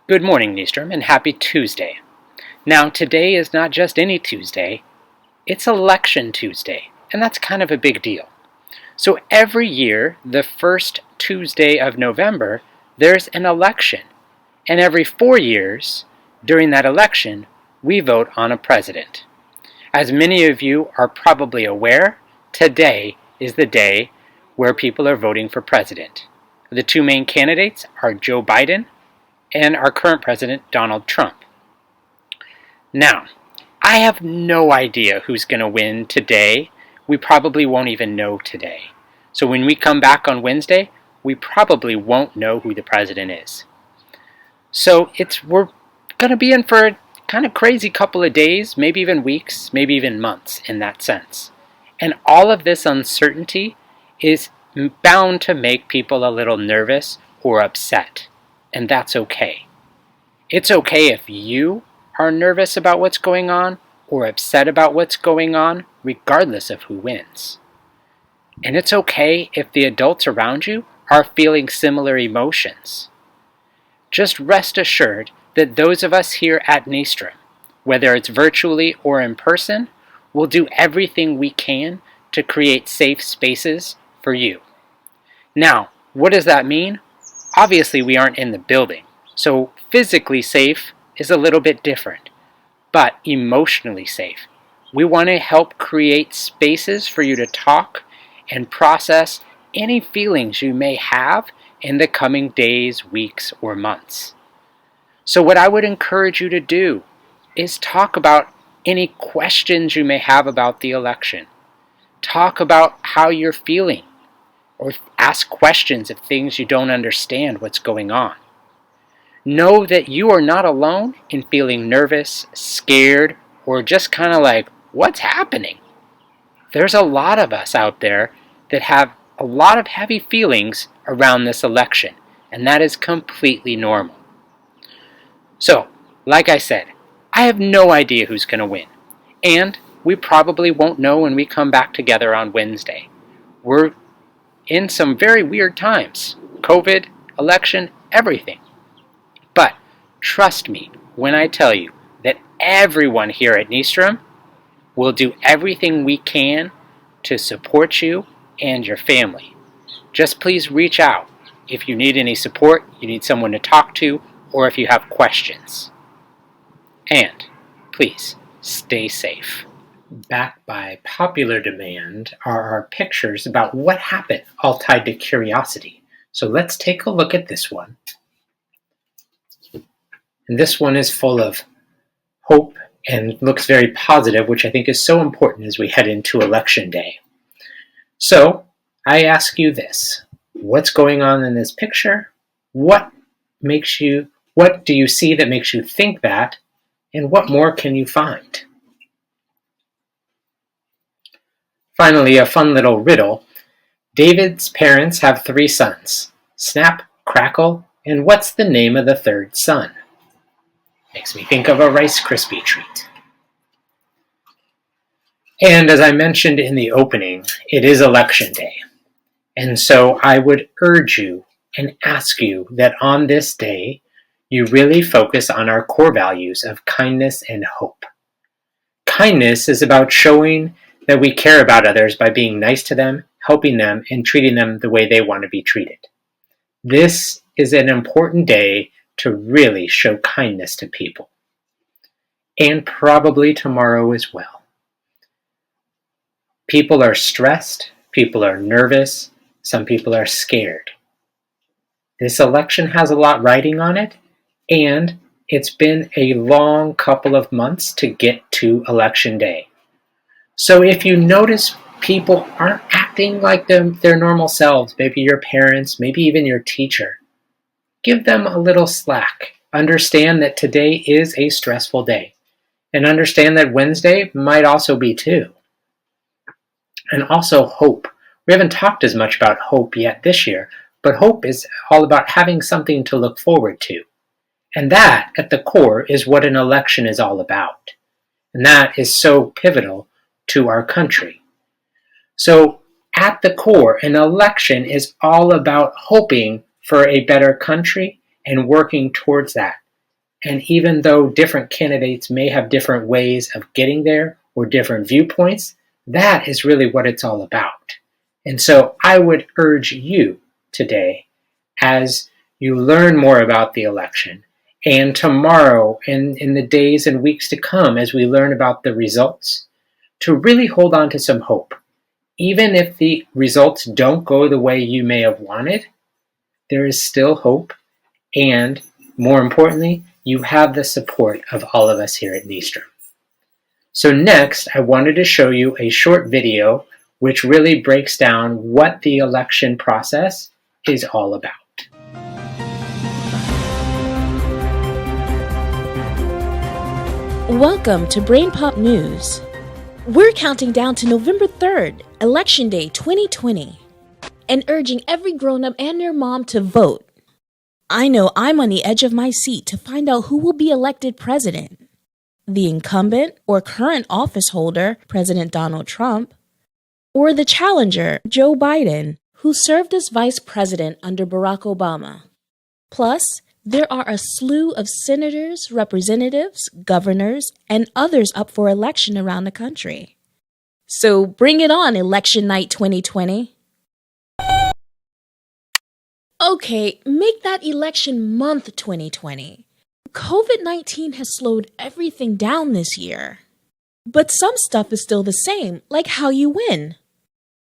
Good morning, Nystrom, and happy Tuesday. Now, today is not just any Tuesday, it's Election Tuesday, and that's kind of a big deal. So every year, the first Tuesday of November, there's an election, and every 4 years, during that election, we vote on a president. As many of you are probably aware, today is the day where people are voting for president. The two main candidates are Joe Biden and our current president, Donald Trump. Now, I have no idea who's going to win today. We probably won't even know today. So when we come back on Wednesday, we probably won't know who the president is. So we're going to be in for a kind of crazy couple of days, maybe even weeks, maybe even months in that sense. And all of this uncertainty is bound to make people a little nervous or upset. And that's okay. It's okay if you are nervous about what's going on or upset about what's going on, regardless of who wins. And it's okay if the adults around you are feeling similar emotions. Just rest assured that those of us here at Nystrom, whether it's virtually or in person, will do everything we can to create safe spaces for you. Now, what does that mean? Obviously, we aren't in the building, so physically safe is a little bit different, but emotionally safe. We want to help create spaces for you to talk and process any feelings you may have in the coming days, weeks, or months. So what I would encourage you to do is talk about any questions you may have about the election. Talk about how you're feeling, or ask questions of things you don't understand what's going on. Know that you are not alone in feeling nervous, scared, or just kind of like, what's happening? There's a lot of us out there that have a lot of heavy feelings around this election, and that is completely normal. So, like I said, I have no idea who's going to win, and we probably won't know when we come back together on Wednesday. We're in some very weird times. COVID, election, everything. But trust me when I tell you that everyone here at Nystrom will do everything we can to support you and your family. Just please reach out if you need any support, you need someone to talk to, or if you have questions. And please stay safe. Back by popular demand are our pictures about what happened, all tied to curiosity. So let's take a look at this one. And this one is full of hope and looks very positive, which I think is so important as we head into Election Day. So I ask you this: what's going on in this picture? What do you see that makes you think that? And what more can you find? Finally, a fun little riddle. David's parents have 3 sons. Snap, crackle, and what's the name of the 3rd son? Makes me think of a Rice Krispie treat. And as I mentioned in the opening, it is Election Day. And so I would urge you and ask you that on this day, you really focus on our core values of kindness and hope. Kindness is about showing that we care about others by being nice to them, helping them, and treating them the way they want to be treated. This is an important day to really show kindness to people. And probably tomorrow as well. People are stressed, people are nervous, some people are scared. This election has a lot riding on it, and it's been a long couple of months to get to Election Day. So if you notice people aren't acting like their normal selves, maybe your parents, maybe even your teacher, give them a little slack. Understand that today is a stressful day, and understand that Wednesday might also be too. And also hope. We haven't talked as much about hope yet this year, but hope is all about having something to look forward to. And that, at the core, is what an election is all about. And that is so pivotal to our country. So, at the core, an election is all about hoping for a better country and working towards that. And even though different candidates may have different ways of getting there or different viewpoints, that is really what it's all about. And so I would urge you today, as you learn more about the election, and tomorrow and in the days and weeks to come as we learn about the results, to really hold on to some hope. Even if the results don't go the way you may have wanted, there is still hope, and more importantly, you have the support of all of us here at Nystrom. So next, I wanted to show you a short video which really breaks down what the election process is all about. Welcome to Brain Pop News. We're counting down to November 3rd, Election Day 2020, and urging every grown-up and their mom to vote. I know I'm on the edge of my seat to find out who will be elected president. The incumbent or current office holder, President Donald Trump, or the challenger, Joe Biden, who served as vice president under Barack Obama. Plus, there are a slew of senators, representatives, governors, and others up for election around the country. So bring it on, Election Night 2020. Okay, make that election month 2020. COVID-19 has slowed everything down this year. But some stuff is still the same, like how you win.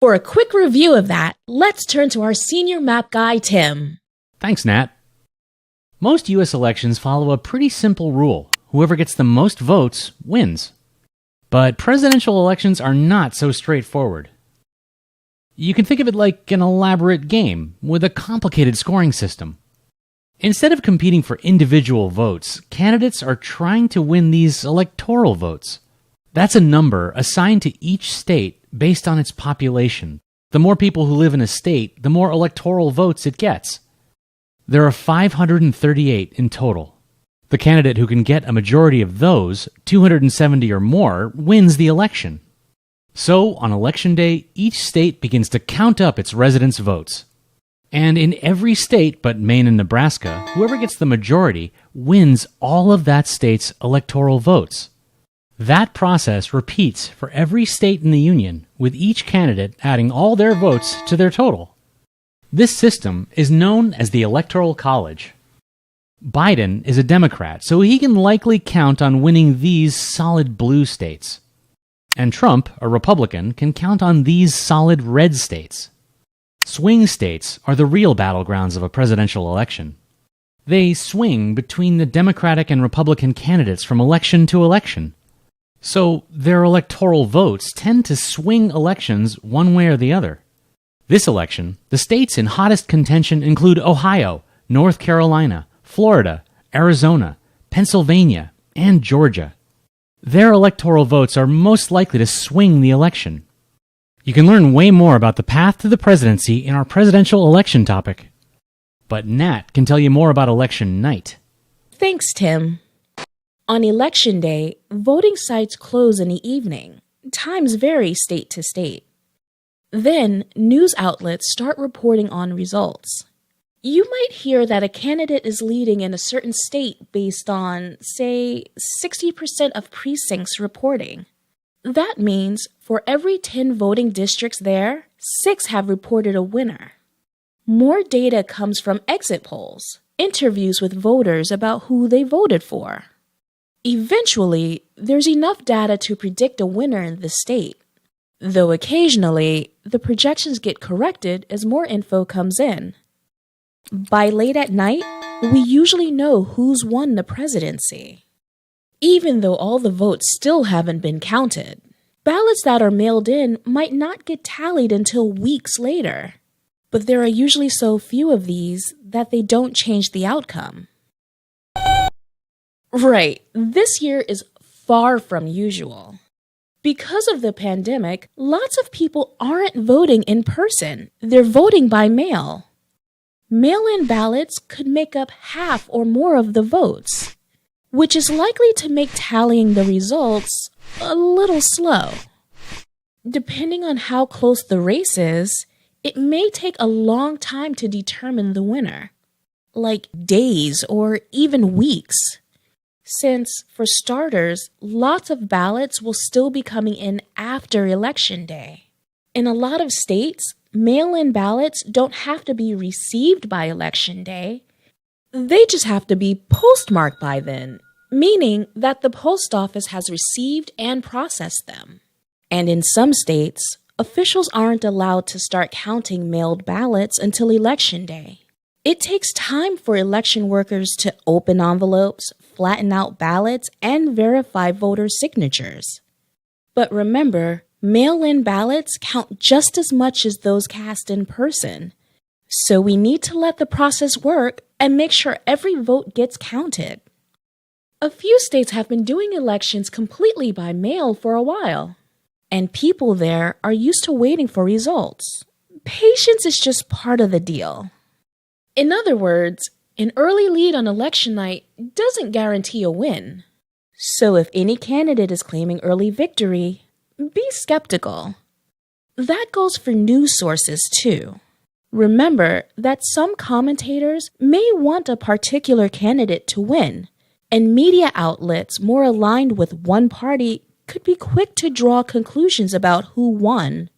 For a quick review of that, let's turn to our senior map guy, Tim. Thanks, Nat. Most U.S. elections follow a pretty simple rule. Whoever gets the most votes wins. But presidential elections are not so straightforward. You can think of it like an elaborate game with a complicated scoring system. Instead of competing for individual votes, candidates are trying to win these electoral votes. That's a number assigned to each state based on its population. The more people who live in a state, the more electoral votes it gets. There are 538 in total. The candidate who can get a majority of those, 270 or more, wins the election. So, on Election Day, each state begins to count up its residents' votes. And in every state but Maine and Nebraska, whoever gets the majority wins all of that state's electoral votes. That process repeats for every state in the Union, with each candidate adding all their votes to their total. This system is known as the Electoral College. Biden is a Democrat, so he can likely count on winning these solid blue states. And Trump, a Republican, can count on these solid red states. Swing states are the real battlegrounds of a presidential election. They swing between the Democratic and Republican candidates from election to election. So their electoral votes tend to swing elections one way or the other. This election, the states in hottest contention include Ohio, North Carolina, Florida, Arizona, Pennsylvania, and Georgia. Their electoral votes are most likely to swing the election. You can learn way more about the path to the presidency in our presidential election topic. But Nat can tell you more about election night. Thanks, Tim. On Election Day, voting sites close in the evening. Times vary state to state. Then, news outlets start reporting on results. You might hear that a candidate is leading in a certain state based on, say, 60% of precincts reporting. That means for every 10 voting districts there, 6 have reported a winner. More data comes from exit polls, interviews with voters about who they voted for. Eventually, there's enough data to predict a winner in the state. Though occasionally, the projections get corrected as more info comes in. By late at night, we usually know who's won the presidency. Even though all the votes still haven't been counted, ballots that are mailed in might not get tallied until weeks later. But there are usually so few of these that they don't change the outcome. Right, this year is far from usual. Because of the pandemic, lots of people aren't voting in person. They're voting by mail. Mail-in ballots could make up half or more of the votes, which is likely to make tallying the results a little slow. Depending on how close the race is, it may take a long time to determine the winner, like days or even weeks. since, for starters, lots of ballots will still be coming in after Election Day. In a lot of states, mail-in ballots don't have to be received by Election Day. They just have to be postmarked by then, meaning that the post office has received and processed them. And in some states, officials aren't allowed to start counting mailed ballots until Election Day. It takes time for election workers to open envelopes, flatten out ballots, and verify voter signatures. But remember, mail-in ballots count just as much as those cast in person. So we need to let the process work and make sure every vote gets counted. A few states have been doing elections completely by mail for a while, and people there are used to waiting for results. Patience is just part of the deal. In other words, an early lead on election night doesn't guarantee a win. So if any candidate is claiming early victory, be skeptical. That goes for news sources too. Remember that some commentators may want a particular candidate to win, and media outlets more aligned with one party could be quick to draw conclusions about who won.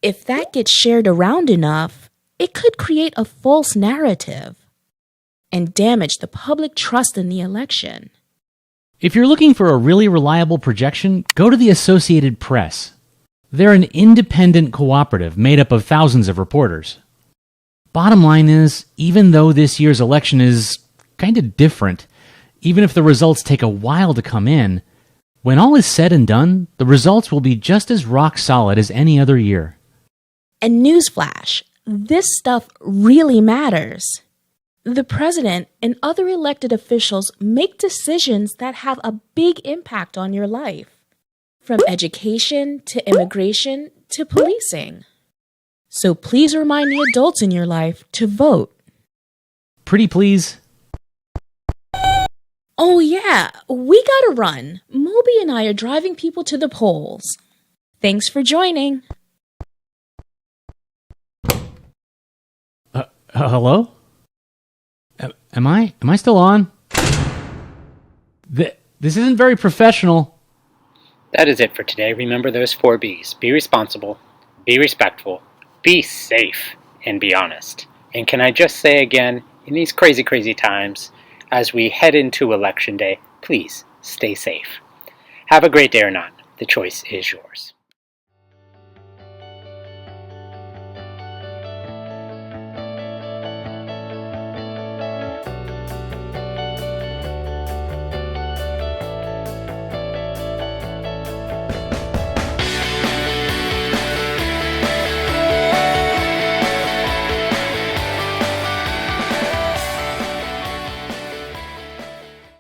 If that gets shared around enough, it could create a false narrative and damage the public trust in the election. If you're looking for a really reliable projection, go to the Associated Press. They're an independent cooperative made up of thousands of reporters. Bottom line is, even though this year's election is kind of different, even if the results take a while to come in, when all is said and done, the results will be just as rock solid as any other year. And newsflash, this stuff really matters. The president and other elected officials make decisions that have a big impact on your life, from education to immigration to policing. So please remind the adults in your life to vote. Pretty please. Oh yeah, we gotta run. Moby and I are driving people to the polls. Thanks for joining. Hello? Am I still on? This isn't very professional. That is it for today. Remember those 4 B's. Be responsible, be respectful, be safe, and be honest. And can I just say again, in these crazy, crazy times, as we head into Election Day, please stay safe. Have a great day or not. The choice is yours.